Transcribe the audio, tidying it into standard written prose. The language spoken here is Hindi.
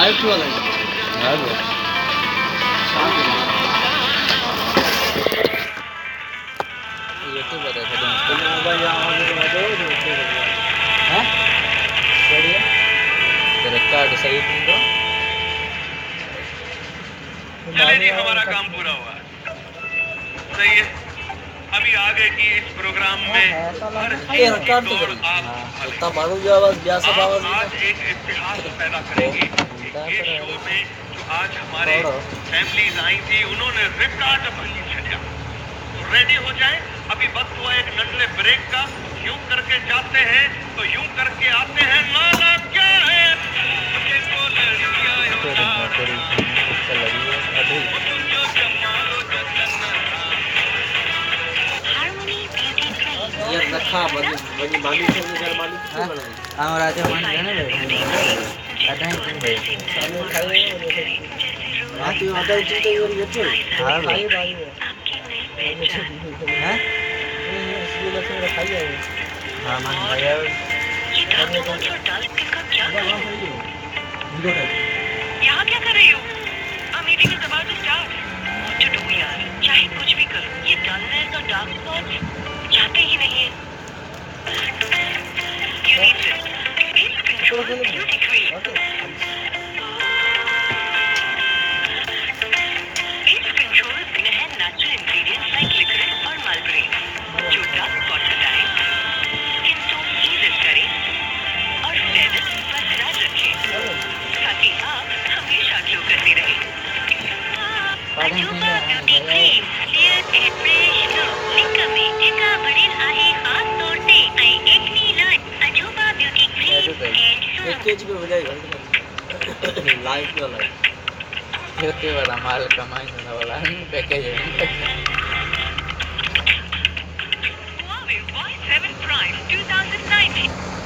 लाइव क्यों लगे यार ये तो बता था तो मोबाइल यहाँ आगे तो दो हैं बढ़िया तेरे कार्ड सही नहीं दो चलिए जी हमारा काम पूरा हुआ सही है अभी आगे की इस प्रोग्राम में हर चीज की दौड़ आप इतना मालूम जो आवाज ब्याह सब आवाज आज एक इतिहास पैदा करेंगे ये शो में जो आज हमारे फैमिलीज आई थी उन्होंने रिकॉर्ड बनी छड़िया तो रेडी हो जाए अभी वक्त हुआ एक नंढे ब्रेक का यूं करके जाते हैं तो यूं करके आते हैं नाला क्या है मुझको लड़कियां ये रखा बनी माली से घर माली क्यों बनाई हां राजा मान जाने भाई अटाई तुम भाई सामने खाए हां तू आधा चिंता ये बैठे हां भाई भाई हैं इसलिए लगे खाई है हां मान भैया ये दाल और दाल किसका क्या यहाँ क्या कर रही हो meeting is about to start what to do यार चाहे कुछ भी करो ये डलनेस और डार्क स्पॉट्स जाते ही नहीं है you need this control beauty cream इस कंट्रोल में है नेचुरल इंग्रेडिएंट्स लाइक लिकोरिस और मलबरी जो डार्क स्पॉट हटाए स्किन टोन इवन करे और फेयरनेस बरकरार रखे ताकि आप हमेशा ग्लो करते रहे Ajooba beauty cream clear and fresh glow लिंकमी एका बड़ील आहे खास तौर ते ऐं एक्नी लाइ अजूबा ब्यूटी क्रीम एंड एक केजी पे हो जाएगा लाइव पे लाइव ये वाला माल कमाई वाला पैकेज है Huawei Y7 Prime 2019